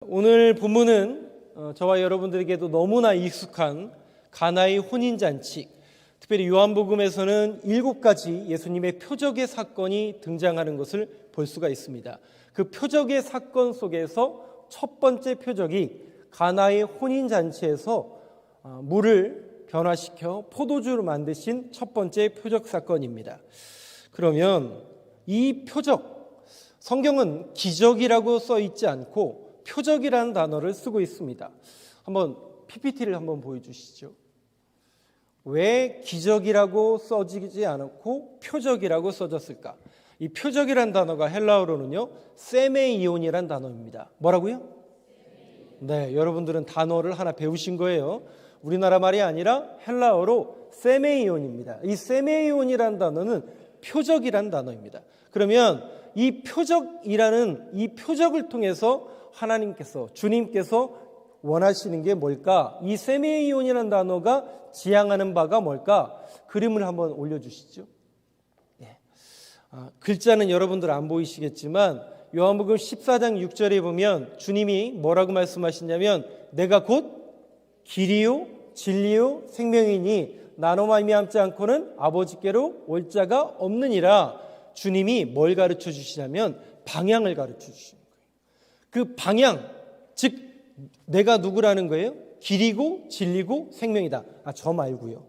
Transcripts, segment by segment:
오늘 본문은 저와 여러분들에게도 너무나 익숙한 가나의 혼인잔치, 특별히 요한복음에서는 7가지 예수님의 표적의 사건이 등장하는 것을 볼 수가 있습니다. 그 표적의 사건 속에서 첫 번째 표적이 가나의 혼인잔치에서 물을 변화시켜 포도주로 만드신 첫 번째 표적 사건입니다. 그러면 이 표적, 성경은 기적이라고 써 있지 않고 표적이라는 단어를 쓰고 있습니다. 한번 PPT를 한번 보여주시죠. 왜 기적이라고 써지지 않고 표적이라고 써졌을까? 이 표적이라는 단어가 헬라어로는요, 세메이온이라는 단어입니다. 뭐라고요? 네, 여러분들은 단어를 하나 배우신 거예요. 우리나라 말이 아니라 헬라어로 세메이온입니다. 이 세메이온이라는 단어는 표적이라는 단어입니다. 그러면 이 표적이라는 이 표적을 통해서 하나님께서, 주님께서 원하시는 게 뭘까? 이 세메이온이라는 단어가 지향하는 바가 뭘까? 그림을 한번 올려주시죠. 네. 글자는 여러분들 안 보이시겠지만 요한복음 14장 6절에 보면 주님이 뭐라고 말씀하시냐면, 내가 곧 길이요 진리요 생명이니 나로 말미암지 않고는 아버지께로 올 자가 없느니라. 주님이 뭘 가르쳐 주시냐면 방향을 가르쳐 주시는 거예요. 그 방향, 즉 내가 누구라는 거예요? 길이고 진리고 생명이다. 저 말고요.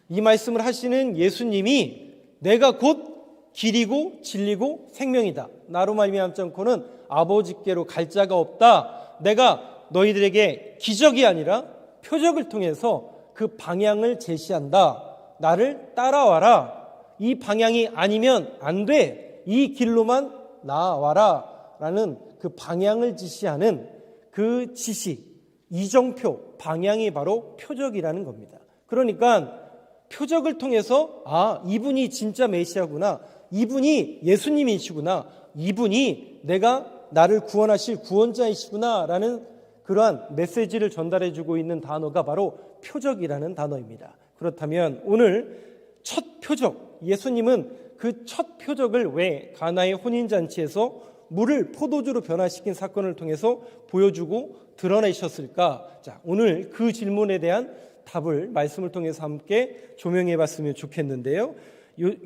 이 말씀을 하시는 예수님이 내가 곧 길이고 진리고 생명이다. 나로 말미암지 않고는 아버지께로 갈 자가 없다. 내가 너희들에게 기적이 아니라 표적을 통해서 그 방향을 제시한다. 나를 따라와라. 이 방향이 아니면 안 돼. 이 길로만 나와라. 라는 그 방향을 지시하는 그 지시, 이정표, 방향이 바로 표적이라는 겁니다. 그러니까 표적을 통해서 이분이 진짜 메시아구나, 이분이 예수님이시구나, 이분이 나를 구원하실 구원자이시구나 라는 그러한 메시지를 전달해주고 있는 단어가 바로 표적이라는 단어입니다. 그렇다면 오늘 첫 표적, 예수님은 그 첫 표적을 왜 가나의 혼인잔치에서 물을 포도주로 변화시킨 사건을 통해서 보여주고 드러내셨을까? 자, 오늘 그 질문에 대한 답을 말씀을 통해서 함께 조명해 봤으면 좋겠는데요.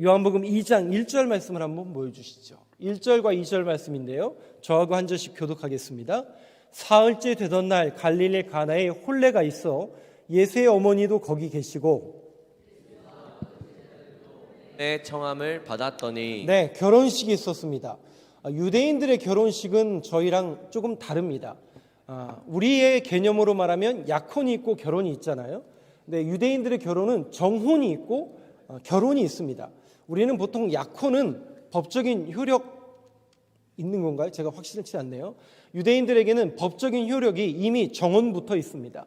요한복음 2장 1절 말씀을 한번 보여주시죠. 1절과 2절 말씀인데요. 저하고 한 절씩 교독하겠습니다. 사흘째 되던 날 갈릴리 가나에 혼례가 있어 예수의 어머니도 거기 계시고 내 청함을 받았더니. 네, 결혼식이 있었습니다. 유대인들의 결혼식은 저희랑 조금 다릅니다. 우리의 개념으로 말하면 약혼이 있고 결혼이 있잖아요. 근데 유대인들의 결혼은 정혼이 있고 결혼이 있습니다. 우리는 보통 약혼은 법적인 효력 있는 건가요? 제가 확실치 않네요. 유대인들에게는 법적인 효력이 이미 정혼부터 있습니다.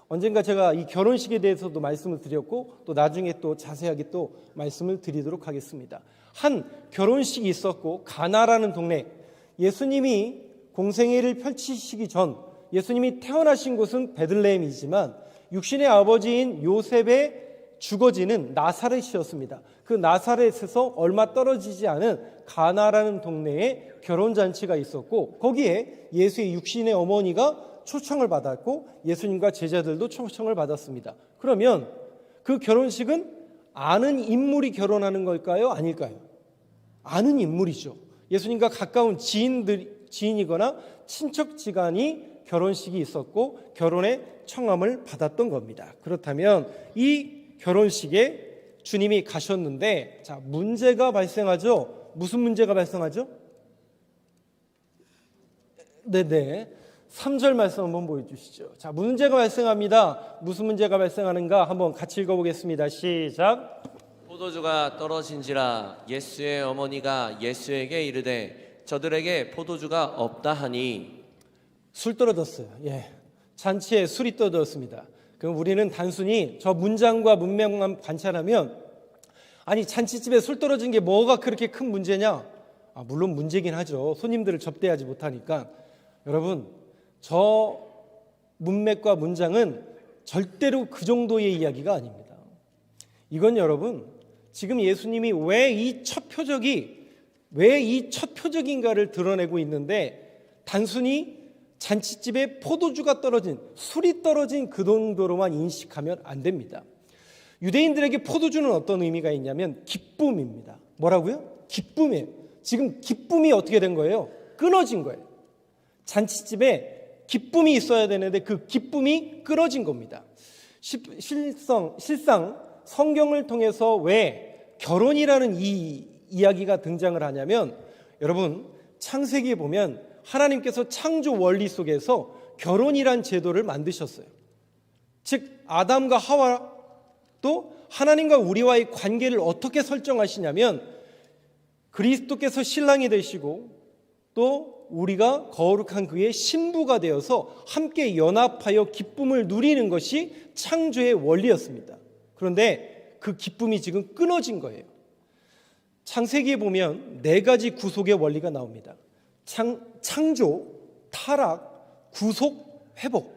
언젠가 제가 이 결혼식에 대해서도 말씀을 드렸고 또 나중에 또 자세하게 또 말씀을 드리도록 하겠습니다. 한 결혼식이 있었고 가나라는 동네, 예수님이 공생애를 펼치시기 전 예수님이 태어나신 곳은 베들레헴이지만 육신의 아버지인 요셉의 주거지는 나사렛이었습니다. 그 나사렛에서 얼마 떨어지지 않은 가나라는 동네에 결혼잔치가 있었고 거기에 예수의 육신의 어머니가 초청을 받았고 예수님과 제자들도 초청을 받았습니다. 그러면 그 결혼식은 아는 인물이 결혼하는 걸까요? 아닐까요? 아는 인물이죠. 예수님과 가까운 지인이거나 친척지간이 결혼식이 있었고 결혼의 청함을 받았던 겁니다. 그렇다면 이 결혼식에 주님이 가셨는데 자, 문제가 발생하죠. 무슨 문제가 발생하죠? 네네. 3절 말씀 한번 보여주시죠. 자, 문제가 발생합니다. 무슨 문제가 발생하는가 한번 같이 읽어보겠습니다. 시작. 포도주가 떨어진지라 예수의 어머니가 예수에게 이르되 저들에게 포도주가 없다 하니. 술 떨어졌어요. 예, 잔치에 술이 떨어졌습니다. 그럼 우리는 단순히 저 문장과 문맥만 관찰하면 아니 잔치집에 술 떨어진 게 뭐가 그렇게 큰 문제냐? 물론 문제긴 하죠. 손님들을 접대하지 못하니까. 여러분, 저 문맥과 문장은 절대로 그 정도의 이야기가 아닙니다. 이건 여러분, 지금 예수님이 왜 이 첫 표적인가를 드러내고 있는데 단순히 잔치집에 포도주가 떨어진, 술이 떨어진 그 정도로만 인식하면 안 됩니다. 유대인들에게 포도주는 어떤 의미가 있냐면 기쁨입니다. 뭐라고요? 기쁨이에요. 지금 기쁨이 어떻게 된 거예요? 끊어진 거예요. 잔치집에 기쁨이 있어야 되는데 그 기쁨이 끊어진 겁니다. 실상 성경을 통해서 왜 결혼이라는 이 이야기가 등장을 하냐면, 여러분 창세기에 보면 하나님께서 창조 원리 속에서 결혼이란 제도를 만드셨어요. 즉 아담과 하와 또 하나님과 우리와의 관계를 어떻게 설정하시냐면, 그리스도께서 신랑이 되시고 또 우리가 거룩한 그의 신부가 되어서 함께 연합하여 기쁨을 누리는 것이 창조의 원리였습니다. 그런데 그 기쁨이 지금 끊어진 거예요. 창세기에 보면 4가지 구속의 원리가 나옵니다. 창조, 타락, 구속, 회복.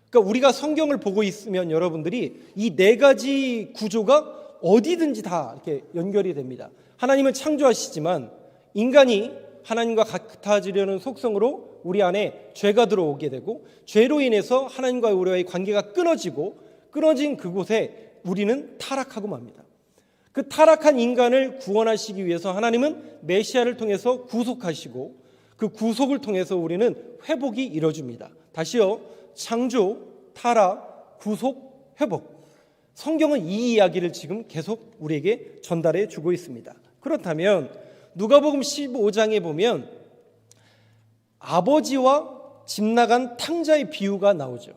그러니까 우리가 성경을 보고 있으면 여러분들이 이 4가지 구조가 어디든지 다 이렇게 연결이 됩니다. 하나님은 창조하시지만 인간이 하나님과 같아지려는 속성으로 우리 안에 죄가 들어오게 되고, 죄로 인해서 하나님과 우리와의 관계가 끊어지고, 끊어진 그곳에 우리는 타락하고 맙니다. 그 타락한 인간을 구원하시기 위해서 하나님은 메시아를 통해서 구속하시고, 그 구속을 통해서 우리는 회복이 이루어집니다. 다시요, 창조, 타락, 구속, 회복. 성경은 이 이야기를 지금 계속 우리에게 전달해 주고 있습니다. 그렇다면 누가복음 15장에 보면 아버지와 집 나간 탕자의 비유가 나오죠.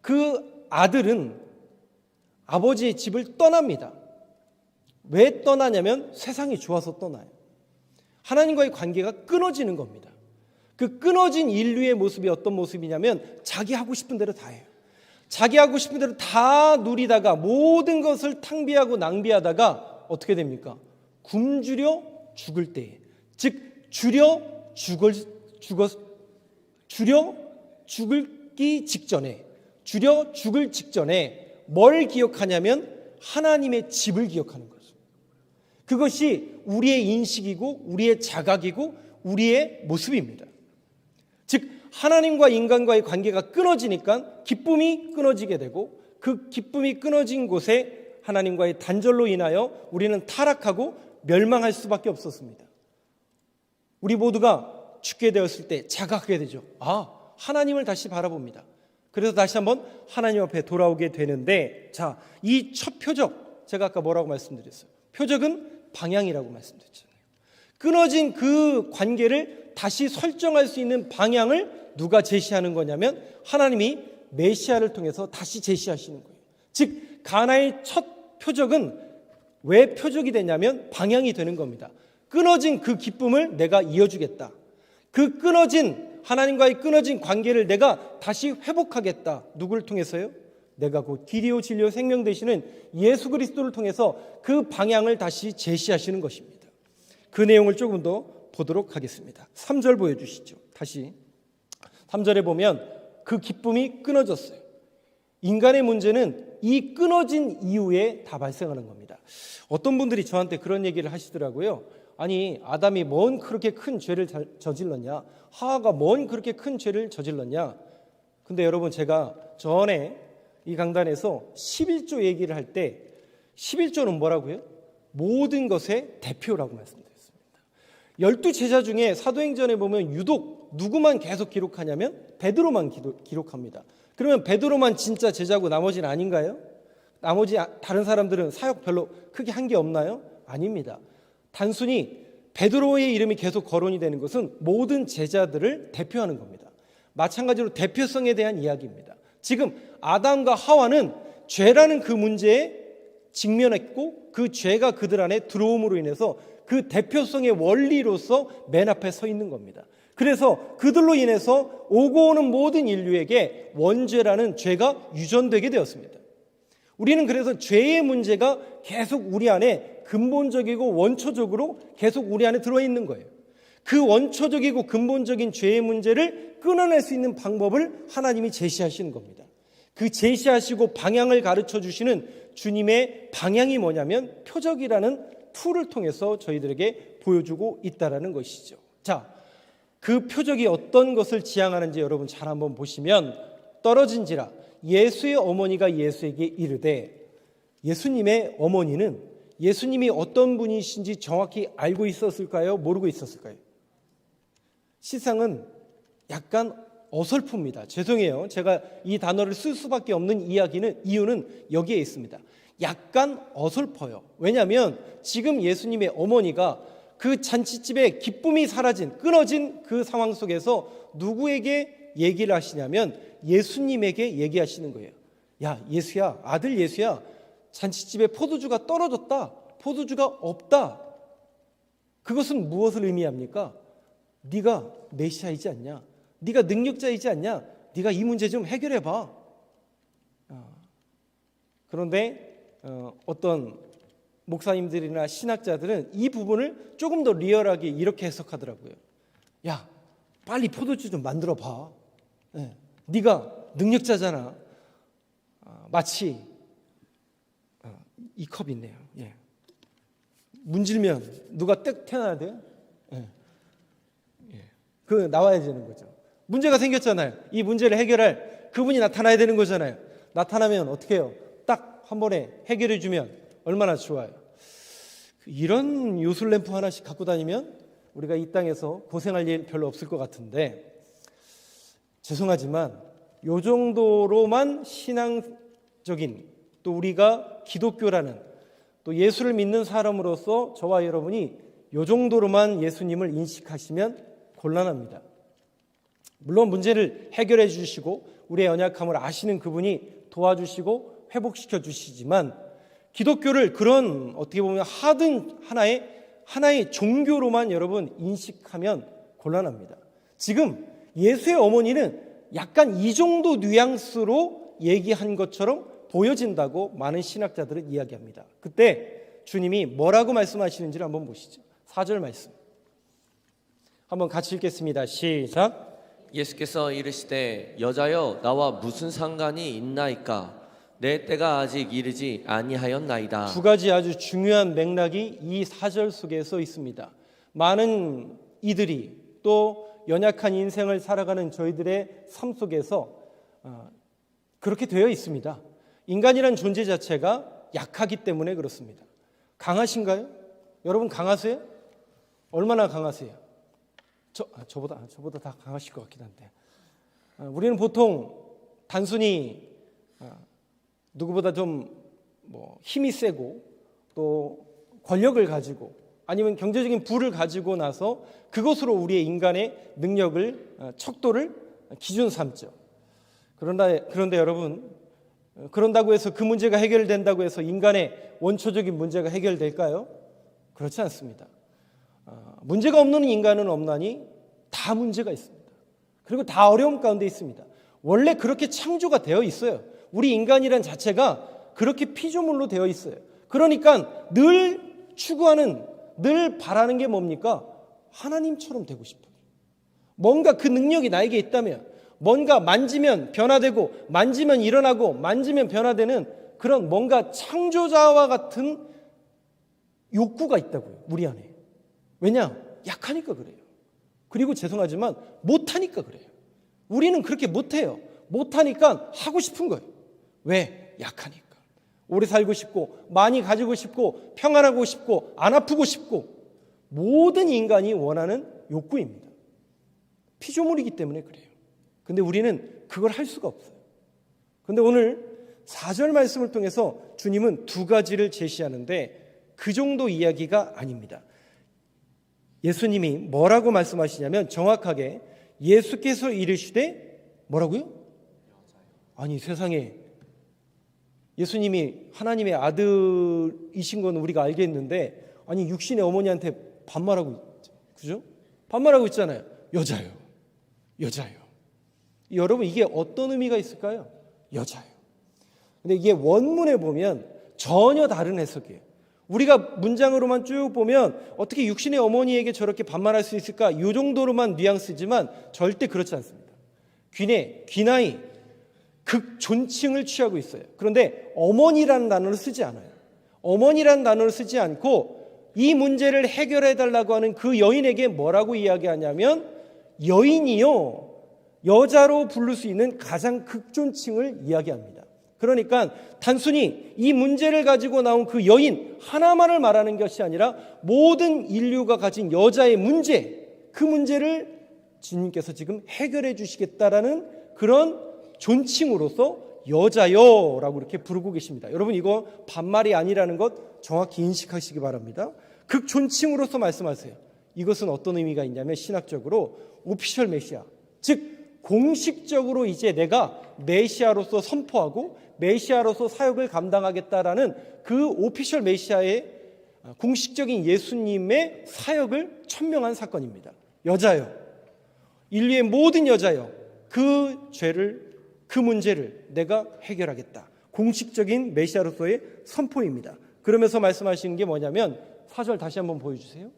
그 아들은 아버지의 집을 떠납니다. 왜 떠나냐면 세상이 좋아서 떠나요. 하나님과의 관계가 끊어지는 겁니다. 그 끊어진 인류의 모습이 어떤 모습이냐면 자기 하고 싶은 대로 다 해요. 자기 하고 싶은 대로 다 누리다가 모든 것을 탕비하고 낭비하다가 어떻게 됩니까? 굶주려 죽을 때에, 즉 줄여 죽기 직전에, 줄여 죽을 직전에 뭘 기억하냐면 하나님의 집을 기억하는 거죠. 그것이 우리의 인식이고 우리의 자각이고 우리의 모습입니다. 즉 하나님과 인간과의 관계가 끊어지니까 기쁨이 끊어지게 되고, 그 기쁨이 끊어진 곳에 하나님과의 단절로 인하여 우리는 타락하고 멸망할 수밖에 없었습니다. 우리 모두가 죽게 되었을 때 자각하게 되죠. 하나님을 다시 바라봅니다. 그래서 다시 한번 하나님 앞에 돌아오게 되는데, 자, 이 첫 표적, 제가 아까 뭐라고 말씀드렸어요? 표적은 방향이라고 말씀드렸잖아요. 끊어진 그 관계를 다시 설정할 수 있는 방향을 누가 제시하는 거냐면 하나님이 메시아를 통해서 다시 제시하시는 거예요. 즉 가나의 첫 표적은 왜 표적이 되냐면 방향이 되는 겁니다. 끊어진 그 기쁨을 내가 이어주겠다. 그 끊어진 하나님과의 끊어진 관계를 내가 다시 회복하겠다. 누구를 통해서요? 내가 곧 길이요 진리요 생명 되시는 예수 그리스도를 통해서 그 방향을 다시 제시하시는 것입니다. 그 내용을 조금 더 보도록 하겠습니다. 3절 보여주시죠. 다시 3절에 보면 그 기쁨이 끊어졌어요. 인간의 문제는 이 끊어진 이후에 다 발생하는 겁니다. 어떤 분들이 저한테 그런 얘기를 하시더라고요. 아니, 아담이 뭔 그렇게 큰 죄를 저질렀냐? 하와가 뭔 그렇게 큰 죄를 저질렀냐? 근데 여러분, 제가 전에 이 강단에서 11조 얘기를 할 때 11조는 뭐라고요? 모든 것의 대표라고 말씀드렸습니다. 12제자 중에 사도행전에 보면 유독 누구만 계속 기록하냐면 베드로만 기록합니다. 그러면 베드로만 진짜 제자고 나머지는 아닌가요? 나머지 다른 사람들은 사역 별로 크게 한 게 없나요? 아닙니다. 단순히 베드로의 이름이 계속 거론이 되는 것은 모든 제자들을 대표하는 겁니다. 마찬가지로 대표성에 대한 이야기입니다. 지금 아담과 하와는 죄라는 그 문제에 직면했고, 그 죄가 그들 안에 들어옴으로 인해서 그 대표성의 원리로서 맨 앞에 서 있는 겁니다. 그래서 그들로 인해서 오고 오는 모든 인류에게 원죄라는 죄가 유전되게 되었습니다. 우리는 그래서 죄의 문제가 계속 우리 안에 근본적이고 원초적으로 계속 우리 안에 들어있는 거예요. 그 원초적이고 근본적인 죄의 문제를 끊어낼 수 있는 방법을 하나님이 제시하시는 겁니다. 그 제시하시고 방향을 가르쳐 주시는 주님의 방향이 뭐냐면 표적이라는 툴을 통해서 저희들에게 보여주고 있다는 것이죠. 자, 그 표적이 어떤 것을 지향하는지 여러분 잘 한번 보시면 떨어진지라 예수의 어머니가 예수에게 이르되 예수님의 어머니는 예수님이 어떤 분이신지 정확히 알고 있었을까요? 모르고 있었을까요? 시상은 약간 어설픕니다. 죄송해요. 제가 이 단어를 쓸 수밖에 없는 이유는 여기에 있습니다. 약간 어설퍼요. 왜냐하면 지금 예수님의 어머니가 그 잔치집에 기쁨이 사라진 끊어진 그 상황 속에서 누구에게 얘기를 하시냐면 예수님에게 얘기하시는 거예요. 야, 예수야, 아들 예수야, 잔치집에 포도주가 떨어졌다. 포도주가 없다. 그것은 무엇을 의미합니까? 네가 메시아이지 않냐? 네가 능력자이지 않냐? 네가 이 문제 좀 해결해 봐. 그런데 어떤 목사님들이나 신학자들은 이 부분을 조금 더 리얼하게 이렇게 해석하더라고요. 야, 빨리 포도주 좀 만들어 봐. 네가 능력자잖아. 마치 이 컵 있네요. 문질면 누가 뜩 태어나야 돼요? 그 나와야 되는 거죠. 문제가 생겼잖아요. 이 문제를 해결할 그분이 나타나야 되는 거잖아요. 나타나면 어떻게 해요? 딱 한 번에 해결해 주면 얼마나 좋아요. 이런 요술램프 하나씩 갖고 다니면 우리가 이 땅에서 고생할 일 별로 없을 것 같은데, 죄송하지만 요 정도로만 신앙적인, 또 우리가 기독교라는, 또 예수를 믿는 사람으로서 저와 여러분이 요 정도로만 예수님을 인식하시면 곤란합니다. 물론 문제를 해결해 주시고 우리의 연약함을 아시는 그분이 도와주시고 회복시켜 주시지만, 기독교를 그런 어떻게 보면 하등 하나의 종교로만 여러분 인식하면 곤란합니다. 지금 예수의 어머니는 약간 이 정도 뉘앙스로 얘기한 것처럼 보여진다고 많은 신학자들은 이야기합니다. 그때 주님이 뭐라고 말씀하시는지를 한번 보시죠. 4절 말씀 한번 같이 읽겠습니다. 시작. 예수께서 이르시되 여자여 나와 무슨 상관이 있나이까? 내 때가 아직 이르지 아니하였나이다. 두 가지 아주 중요한 맥락이 이 4절 속에 서 있습니다. 많은 이들이, 또 연약한 인생을 살아가는 저희들의 삶 속에서 그렇게 되어 있습니다. 인간이란 존재 자체가 약하기 때문에 그렇습니다. 강하신가요? 여러분 강하세요? 얼마나 강하세요? 저보다 다 강하실 것 같긴 한데, 우리는 보통 단순히 누구보다 좀 힘이 세고 또 권력을 가지고 아니면 경제적인 부를 가지고 나서 그것으로 우리의 인간의 능력을, 척도를 기준 삼죠. 그런데 여러분, 그런다고 해서 그 문제가 해결된다고 해서 인간의 원초적인 문제가 해결될까요? 그렇지 않습니다. 문제가 없는 인간은 없나니 다 문제가 있습니다. 그리고 다 어려움 가운데 있습니다. 원래 그렇게 창조가 되어 있어요. 우리 인간이란 자체가 그렇게 피조물로 되어 있어요. 그러니까 늘 추구하는, 늘 바라는 게 뭡니까? 하나님처럼 되고 싶어요. 뭔가 그 능력이 나에게 있다면, 뭔가 만지면 변화되고 만지면 일어나고 만지면 변화되는 그런 뭔가 창조자와 같은 욕구가 있다고요, 우리 안에. 왜냐? 약하니까 그래요. 그리고 죄송하지만 못하니까 그래요. 우리는 그렇게 못해요. 못하니까 하고 싶은 거예요. 왜? 약하니까. 오래 살고 싶고 많이 가지고 싶고 평안하고 싶고 안 아프고 싶고, 모든 인간이 원하는 욕구입니다. 피조물이기 때문에 그래요. 근데 우리는 그걸 할 수가 없어요. 근데 오늘 4절 말씀을 통해서 주님은 두 가지를 제시하는데 그 정도 이야기가 아닙니다. 예수님이 뭐라고 말씀하시냐면 정확하게 예수께서 이르시되 뭐라고요? 아니, 세상에 예수님이 하나님의 아들이신 건 우리가 알겠는데, 아니 육신의 어머니한테 반말하고 있죠. 그죠? 반말하고 있잖아요. 여자요. 여러분, 이게 어떤 의미가 있을까요? 여자요. 근데 이게 원문에 보면 전혀 다른 해석이에요. 우리가 문장으로만 쭉 보면 어떻게 육신의 어머니에게 저렇게 반말할 수 있을까? 이 정도로만 뉘앙스지만 절대 그렇지 않습니다. 귀나이, 극존칭을 취하고 있어요. 그런데 어머니라는 단어를 쓰지 않아요. 어머니라는 단어를 쓰지 않고 이 문제를 해결해 달라고 하는 그 여인에게 뭐라고 이야기하냐면 여인이요, 여자로 부를 수 있는 가장 극존칭을 이야기합니다. 그러니까 단순히 이 문제를 가지고 나온 그 여인 하나만을 말하는 것이 아니라 모든 인류가 가진 여자의 문제, 그 문제를 주님께서 지금 해결해 주시겠다라는 그런 존칭으로서 여자여라고 이렇게 부르고 계십니다. 여러분, 이거 반말이 아니라는 것 정확히 인식하시기 바랍니다. 극존칭으로서 말씀하세요. 이것은 어떤 의미가 있냐면 신학적으로 오피셜 메시아, 즉 공식적으로 이제 내가 메시아로서 선포하고 메시아로서 사역을 감당하겠다라는 그 오피셜 메시아의 공식적인 예수님의 사역을 천명한 사건입니다. 여자여, 인류의 모든 여자여, 그 죄를, 그 문제를 내가 해결하겠다. 공식적인 메시아로서의 선포입니다. 그러면서 말씀하시는 게 뭐냐면 4절 다시 한번 보여주세요.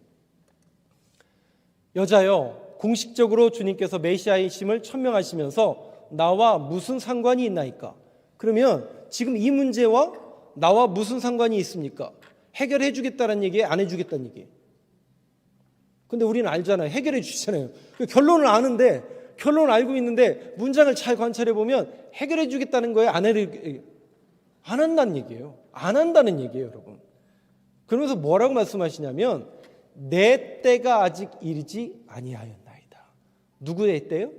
여자여, 공식적으로 주님께서 메시아이심을 천명하시면서 나와 무슨 상관이 있나이까? 그러면 지금 이 문제와 나와 무슨 상관이 있습니까? 해결해 주겠다는 얘기에 안 해주겠다는 얘기예요. 근데 우리는 알잖아요. 해결해 주시잖아요. 결론을 아는데, 결론을 알고 있는데 문장을 잘 관찰해 보면 해결해 주겠다는 거예요? 안 한다는 얘기예요. 안 한다는 얘기예요, 여러분. 그러면서 뭐라고 말씀하시냐면 내 때가 아직 이르지 아니하였나이다. 누구의 때요?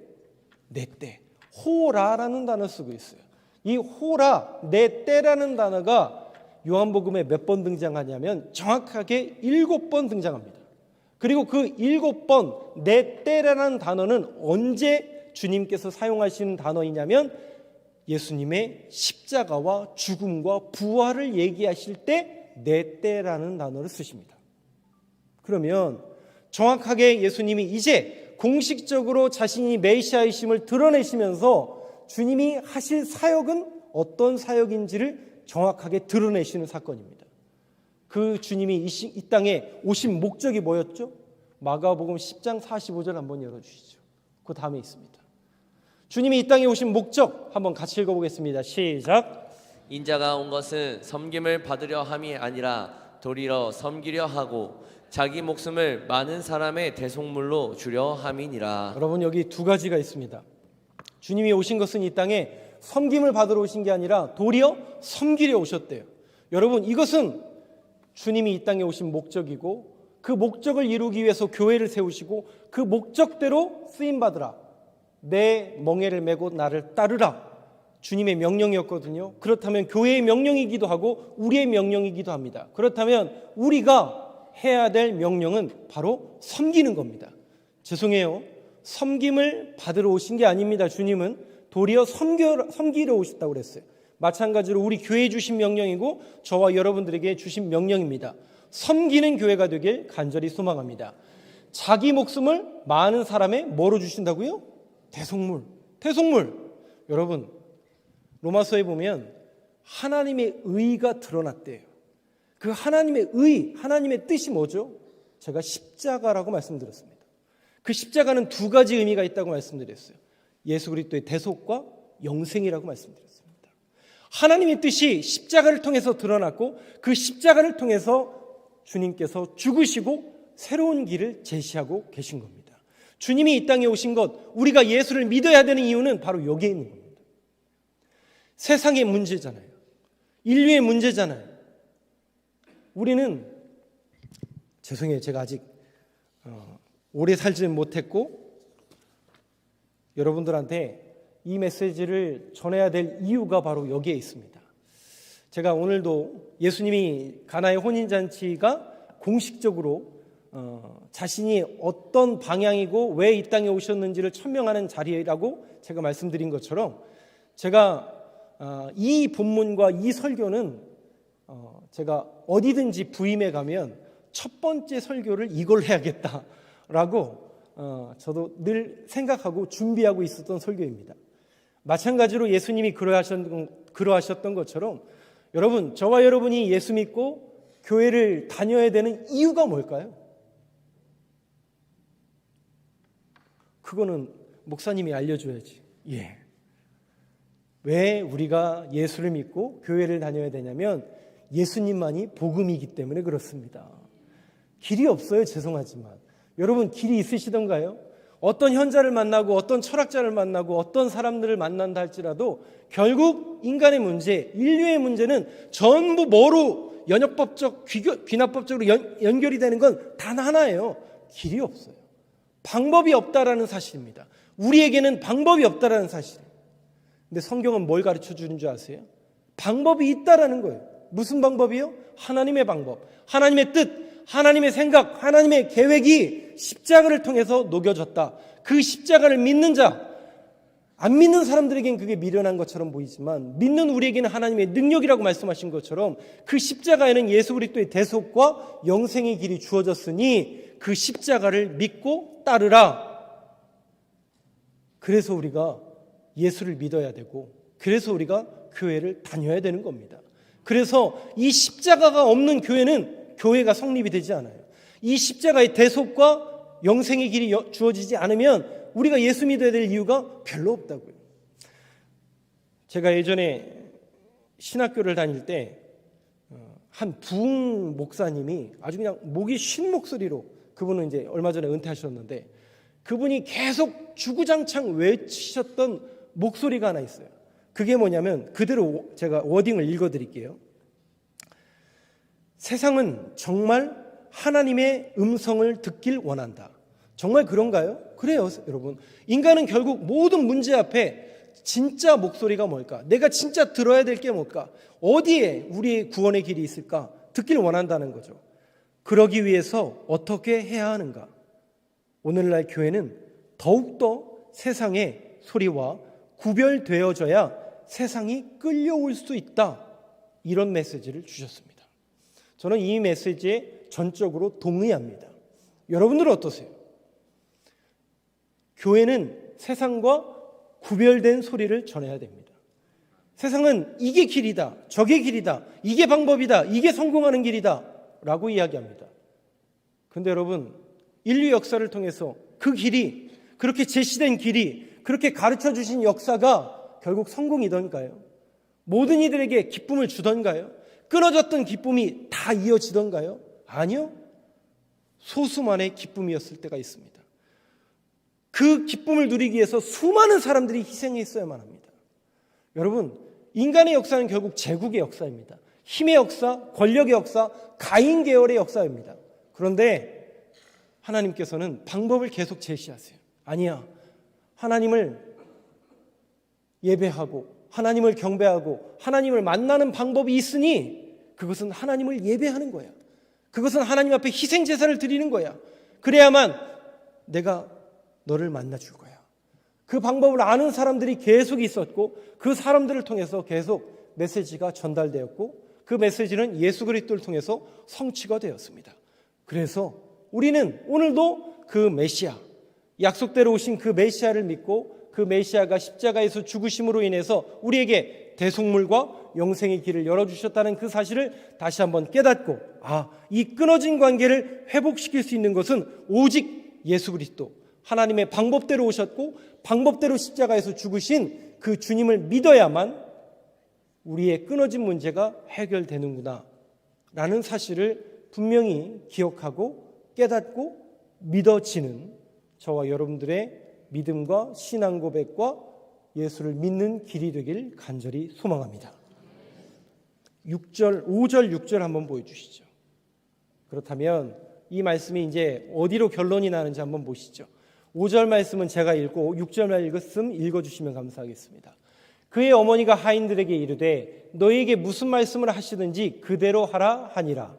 내 때. 호라라는 단어 쓰고 있어요. 이 호라, 내 때라는 단어가 요한복음에 몇 번 등장하냐면 정확하게 7번 등장합니다. 그리고 그 7번 내 때라는 단어는 언제 주님께서 사용하시는 단어이냐면 예수님의 십자가와 죽음과 부활을 얘기하실 때 내 때라는 단어를 쓰십니다. 그러면 정확하게 예수님이 이제 공식적으로 자신이 메시아이심을 드러내시면서 주님이 하실 사역은 어떤 사역인지를 정확하게 드러내시는 사건입니다. 그 주님이 이 땅에 오신 목적이 뭐였죠? 마가복음 10장 45절 한번 열어주시죠. 그 다음에 있습니다. 주님이 이 땅에 오신 목적 한번 같이 읽어보겠습니다. 시작. 인자가 온 것은 섬김을 받으려 함이 아니라 도리어 섬기려 하고 자기 목숨을 많은 사람의 대속물로 주려 함이니라. 여러분, 여기 두 가지가 있습니다. 주님이 오신 것은 이 땅에 섬김을 받으러 오신 게 아니라 도리어 섬기려 오셨대요. 여러분, 이것은 주님이 이 땅에 오신 목적이고 그 목적을 이루기 위해서 교회를 세우시고 그 목적대로 쓰임받으라, 내 멍에를 메고 나를 따르라, 주님의 명령이었거든요. 그렇다면 교회의 명령이기도 하고 우리의 명령이기도 합니다. 그렇다면 우리가 해야 될 명령은 바로 섬기는 겁니다. 죄송해요, 섬김을 받으러 오신 게 아닙니다. 주님은 도리어 섬기러 오셨다고 그랬어요. 마찬가지로 우리 교회에 주신 명령이고 저와 여러분들에게 주신 명령입니다. 섬기는 교회가 되길 간절히 소망합니다. 자기 목숨을 많은 사람의 뭐로 주신다고요? 대속물. 여러분, 로마서에 보면 하나님의 의가 드러났대요. 그 하나님의 의, 하나님의 뜻이 뭐죠? 제가 십자가라고 말씀드렸습니다. 그 십자가는 두 가지 의미가 있다고 말씀드렸어요. 예수 그리스도의 대속과 영생이라고 말씀드렸습니다. 하나님의 뜻이 십자가를 통해서 드러났고 그 십자가를 통해서 주님께서 죽으시고 새로운 길을 제시하고 계신 겁니다. 주님이 이 땅에 오신 것, 우리가 예수를 믿어야 되는 이유는 바로 여기에 있는 겁니다. 세상의 문제잖아요. 인류의 문제잖아요. 우리는, 죄송해요, 제가 아직 오래 살지는 못했고 여러분들한테 이 메시지를 전해야 될 이유가 바로 여기에 있습니다. 제가 오늘도 예수님이 가나의 혼인잔치가 공식적으로 자신이 어떤 방향이고 왜 이 땅에 오셨는지를 천명하는 자리라고 제가 말씀드린 것처럼 제가 이 본문과 이 설교는 제가 어디든지 부임해 가면 첫 번째 설교를 이걸 해야겠다라고 저도 늘 생각하고 준비하고 있었던 설교입니다. 마찬가지로 예수님이 그러하셨던 것처럼 여러분, 저와 여러분이 예수 믿고 교회를 다녀야 되는 이유가 뭘까요? 그거는 목사님이 알려줘야지. 왜 우리가 예수를 믿고 교회를 다녀야 되냐면 예수님만이 복음이기 때문에 그렇습니다. 길이 없어요. 죄송하지만. 여러분, 길이 있으시던가요? 어떤 현자를 만나고 어떤 철학자를 만나고 어떤 사람들을 만난다 할지라도 결국 인간의 문제, 인류의 문제는 전부 뭐로 연역법적, 귀납법적으로 연결이 되는 건 단 하나예요. 길이 없어요. 방법이 없다라는 사실입니다. 우리에게는 방법이 없다라는 사실이에요. 근데 성경은 뭘 가르쳐 주는 줄 아세요? 방법이 있다라는 거예요. 무슨 방법이요? 하나님의 방법, 하나님의 뜻, 하나님의 생각, 하나님의 계획이 십자가를 통해서 녹여졌다. 그 십자가를 믿는 자, 안 믿는 사람들에겐 그게 미련한 것처럼 보이지만 믿는 우리에게는 하나님의 능력이라고 말씀하신 것처럼 그 십자가에는 예수 그리스도의 대속과 영생의 길이 주어졌으니 그 십자가를 믿고 따르라. 그래서 우리가 예수를 믿어야 되고 그래서 우리가 교회를 다녀야 되는 겁니다. 그래서 이 십자가가 없는 교회는 교회가 성립이 되지 않아요. 이 십자가의 대속과 영생의 길이 주어지지 않으면 우리가 예수 믿어야 될 이유가 별로 없다고요. 제가 예전에 신학교를 다닐 때 한 부흥 목사님이 아주 그냥 목이 쉰 목소리로, 그분은 이제 얼마 전에 은퇴하셨는데 그분이 계속 주구장창 외치셨던 목소리가 하나 있어요. 그게 뭐냐면 그대로 제가 워딩을 읽어드릴게요. 세상은 정말 하나님의 음성을 듣길 원한다. 정말 그런가요? 그래요, 여러분. 인간은 결국 모든 문제 앞에 진짜 목소리가 뭘까? 내가 진짜 들어야 될 게 뭘까? 어디에 우리의 구원의 길이 있을까? 듣길 원한다는 거죠. 그러기 위해서 어떻게 해야 하는가? 오늘날 교회는 더욱더 세상의 소리와 구별되어져야 세상이 끌려올 수 있다. 이런 메시지를 주셨습니다. 저는 이 메시지에 전적으로 동의합니다. 여러분들은 어떠세요? 교회는 세상과 구별된 소리를 전해야 됩니다. 세상은 이게 길이다, 저게 길이다, 이게 방법이다, 이게 성공하는 길이다 라고 이야기합니다. 그런데 여러분, 인류 역사를 통해서 그 길이, 그렇게 제시된 길이, 그렇게 가르쳐 주신 역사가 결국 성공이던가요? 모든 이들에게 기쁨을 주던가요? 끊어졌던 기쁨이 다 이어지던가요? 아니요. 소수만의 기쁨이었을 때가 있습니다. 그 기쁨을 누리기 위해서 수많은 사람들이 희생했어야만 합니다. 여러분, 인간의 역사는 결국 제국의 역사입니다. 힘의 역사, 권력의 역사, 가인 계열의 역사입니다. 그런데 하나님께서는 방법을 계속 제시하세요. 아니야, 하나님을 예배하고 하나님을 경배하고 하나님을 만나는 방법이 있으니 그것은 하나님을 예배하는 거야. 그것은 하나님 앞에 희생 제사를 드리는 거야. 그래야만 내가 너를 만나줄 거야. 그 방법을 아는 사람들이 계속 있었고 그 사람들을 통해서 계속 메시지가 전달되었고 그 메시지는 예수 그리스도를 통해서 성취가 되었습니다. 그래서 우리는 오늘도 그 메시아, 약속대로 오신 그 메시아를 믿고 그 메시아가 십자가에서 죽으심으로 인해서 우리에게 대속물과 영생의 길을 열어주셨다는 그 사실을 다시 한번 깨닫고, 이 끊어진 관계를 회복시킬 수 있는 것은 오직 예수 그리스도, 하나님의 방법대로 오셨고 방법대로 십자가에서 죽으신 그 주님을 믿어야만 우리의 끊어진 문제가 해결되는구나 라는 사실을 분명히 기억하고 깨닫고 믿어지는 저와 여러분들의 믿음과 신앙 고백과 예수를 믿는 길이 되길 간절히 소망합니다. 5절, 6절 한번 보여주시죠. 그렇다면 이 말씀이 이제 어디로 결론이 나는지 한번 보시죠. 5절 말씀은 제가 읽고 6절 말씀 읽어주시면 감사하겠습니다. 그의 어머니가 하인들에게 이르되 너희에게 무슨 말씀을 하시든지 그대로 하라 하니라.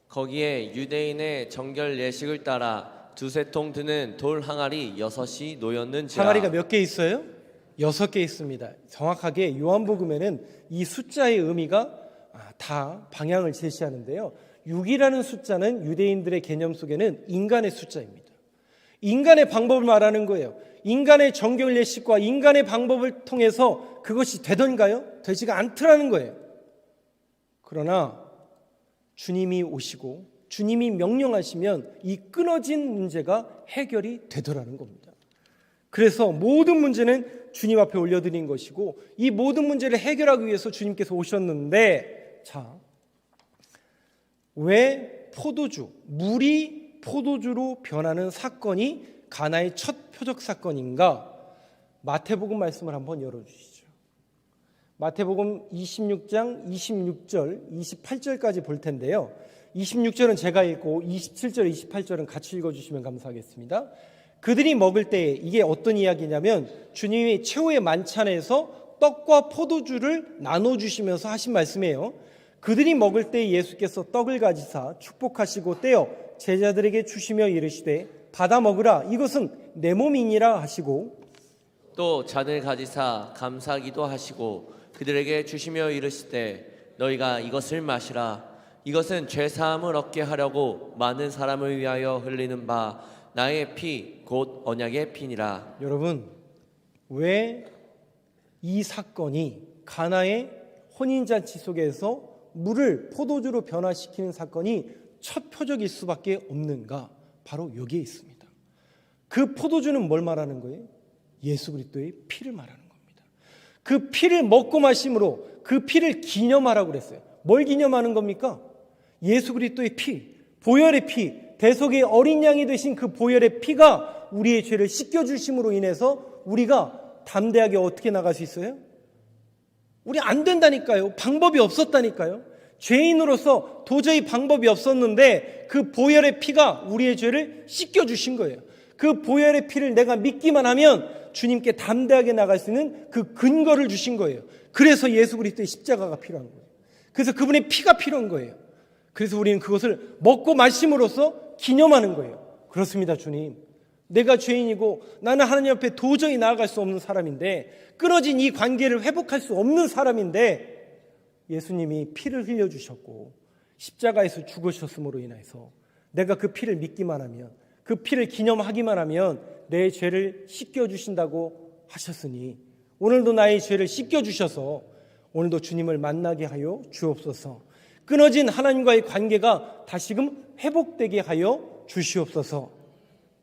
거기에 유대인의 정결 예식을 따라 두세 통 드는 돌 항아리 6이 놓였는지라. 항아리가 몇 개 있어요? 6개 있습니다. 정확하게 요한복음에는 이 숫자의 의미가 다 방향을 제시하는데요. 6이라는 숫자는 유대인들의 개념 속에는 인간의 숫자입니다. 인간의 방법을 말하는 거예요. 인간의 정결 예식과 인간의 방법을 통해서 그것이 되던가요? 되지가 않더라는 거예요. 그러나 주님이 오시고 주님이 명령하시면 이 끊어진 문제가 해결이 되더라는 겁니다. 그래서 모든 문제는 주님 앞에 올려드린 것이고 이 모든 문제를 해결하기 위해서 주님께서 오셨는데, 왜 물이 포도주로 변하는 사건이 가나의 첫 표적 사건인가? 마태복음 말씀을 한번 열어주시죠. 마태복음 26장 26절, 28절까지 볼 텐데요. 26절은 제가 읽고 27절, 28절은 같이 읽어주시면 감사하겠습니다. 그들이 먹을 때 이게 어떤 이야기냐면 주님이 최후의 만찬에서 떡과 포도주를 나눠주시면서 하신 말씀이에요. 그들이 먹을 때 예수께서 떡을 가지사 축복하시고 떼어 제자들에게 주시며 이르시되 받아 먹으라 이것은 내 몸이니라 하시고 또 잔을 가지사 감사기도 하시고 그들에게 주시며 이르시되 너희가 이것을 마시라 이것은 죄사함을 얻게 하려고 많은 사람을 위하여 흘리는 바 나의 피 곧 언약의 피니라. 여러분, 왜 이 사건이 가나의 혼인잔치 속에서 물을 포도주로 변화시키는 사건이 첫 표적일 수밖에 없는가? 바로 여기에 있습니다. 그 포도주는 뭘 말하는 거예요? 예수 그리스도의 피를 말하는 겁니다. 그 피를 먹고 마심으로 그 피를 기념하라고 그랬어요. 뭘 기념하는 겁니까? 예수 그리스도의 피, 보혈의 피, 대속의 어린 양이 되신 그 보혈의 피가 우리의 죄를 씻겨주심으로 인해서 우리가 담대하게 어떻게 나갈 수 있어요? 우리 안 된다니까요. 방법이 없었다니까요. 죄인으로서 도저히 방법이 없었는데 그 보혈의 피가 우리의 죄를 씻겨주신 거예요. 그 보혈의 피를 내가 믿기만 하면 주님께 담대하게 나갈 수 있는 그 근거를 주신 거예요. 그래서 예수 그리스도의 십자가가 필요한 거예요. 그래서 그분의 피가 필요한 거예요. 그래서 우리는 그것을 먹고 마심으로써 기념하는 거예요. 그렇습니다, 주님. 내가 죄인이고 나는 하나님 앞에 도저히 나아갈 수 없는 사람인데 끊어진 이 관계를 회복할 수 없는 사람인데 예수님이 피를 흘려주셨고 십자가에서 죽으셨음으로 인해서 내가 그 피를 믿기만 하면 그 피를 기념하기만 하면 내 죄를 씻겨주신다고 하셨으니 오늘도 나의 죄를 씻겨주셔서 오늘도 주님을 만나게 하여 주옵소서. 끊어진 하나님과의 관계가 다시금 회복되게 하여 주시옵소서.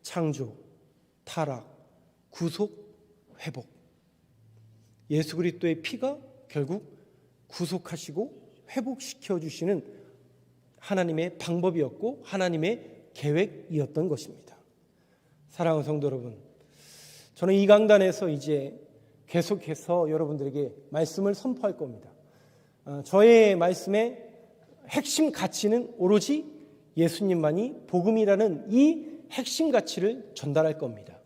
창조, 타락, 구속, 회복. 예수 그리스도의 피가 결국 구속하시고 회복시켜 주시는 하나님의 방법이었고 하나님의 계획이었던 것입니다. 사랑하는 성도 여러분, 저는 이 강단에서 이제 계속해서 여러분들에게 말씀을 선포할 겁니다. 저의 말씀의 핵심 가치는 오로지 예수님만이 복음이라는 이 핵심 가치를 전달할 겁니다.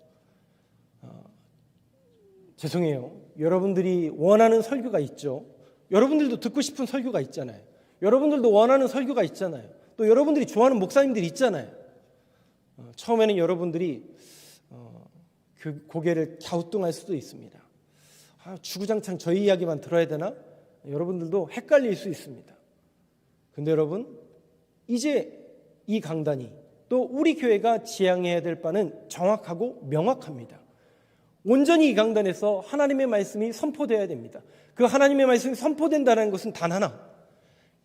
죄송해요. 여러분들이 원하는 설교가 있죠. 여러분들도 듣고 싶은 설교가 있잖아요. 여러분들도 원하는 설교가 있잖아요. 또 여러분들이 좋아하는 목사님들이 있잖아요. 처음에는 여러분들이 고개를 갸우뚱할 수도 있습니다. 주구장창 저희 이야기만 들어야 되나? 여러분들도 헷갈릴 수 있습니다. 근데 여러분, 이제 이 강단이 또 우리 교회가 지향해야 될 바는 정확하고 명확합니다. 온전히 이 강단에서 하나님의 말씀이 선포되어야 됩니다. 그 하나님의 말씀이 선포된다는 것은 단 하나,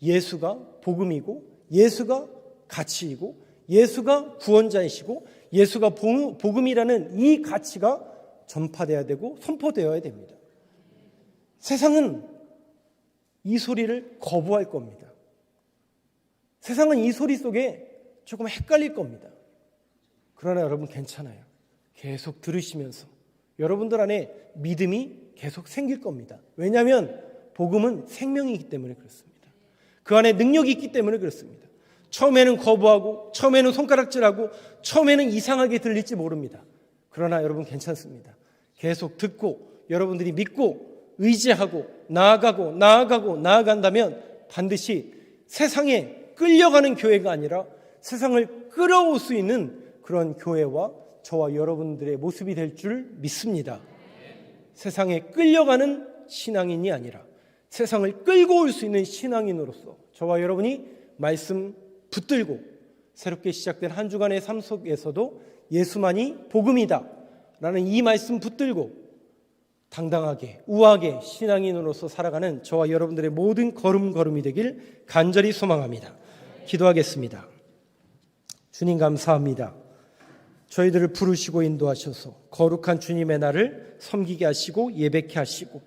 예수가 복음이고 예수가 가치이고 예수가 구원자이시고 예수가 복음이라는 이 가치가 전파되어야 되고 선포되어야 됩니다. 세상은 이 소리를 거부할 겁니다. 세상은 이 소리 속에 조금 헷갈릴 겁니다. 그러나 여러분 괜찮아요. 계속 들으시면서 여러분들 안에 믿음이 계속 생길 겁니다. 왜냐하면 복음은 생명이기 때문에 그렇습니다. 그 안에 능력이 있기 때문에 그렇습니다. 처음에는 거부하고 처음에는 손가락질하고 처음에는 이상하게 들릴지 모릅니다. 그러나 여러분 괜찮습니다. 계속 듣고 여러분들이 믿고 의지하고 나아간다면 반드시 세상에 끌려가는 교회가 아니라 세상을 끌어올 수 있는 그런 교회와 저와 여러분들의 모습이 될 줄 믿습니다. 세상에 끌려가는 신앙인이 아니라 세상을 끌고 올 수 있는 신앙인으로서 저와 여러분이 말씀 붙들고 새롭게 시작된 한 주간의 삶 속에서도 예수만이 복음이다 라는 이 말씀 붙들고 당당하게 우아하게 신앙인으로서 살아가는 저와 여러분들의 모든 걸음걸음이 되길 간절히 소망합니다. 기도하겠습니다. 주님 감사합니다. 저희들을 부르시고 인도하셔서 거룩한 주님의 날을 섬기게 하시고 예배케 하시고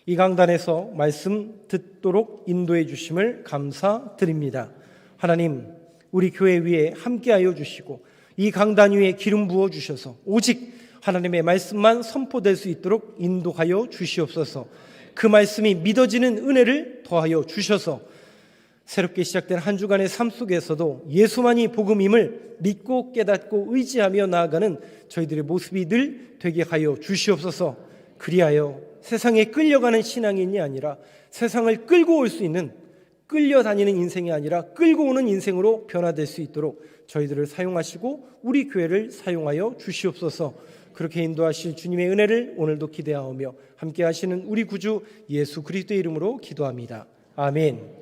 이 강단에서 말씀 듣도록 인도해 주심을 감사드립니다. 하나님, 우리 교회 위에 함께하여 주시고 이 강단 위에 기름 부어 주셔서 오직 하나님의 말씀만 선포될 수 있도록 인도하여 주시옵소서. 그 말씀이 믿어지는 은혜를 더하여 주셔서 새롭게 시작된 한 주간의 삶 속에서도 예수만이 복음임을 믿고 깨닫고 의지하며 나아가는 저희들의 모습이 늘 되게 하여 주시옵소서. 그리하여 세상에 끌려가는 신앙인이 아니라 세상을 끌고 올 수 있는, 끌려다니는 인생이 아니라 끌고 오는 인생으로 변화될 수 있도록 저희들을 사용하시고 우리 교회를 사용하여 주시옵소서. 그렇게 인도하실 주님의 은혜를 오늘도 기대하오며 함께 하시는 우리 구주 예수 그리스도의 이름으로 기도합니다. 아멘.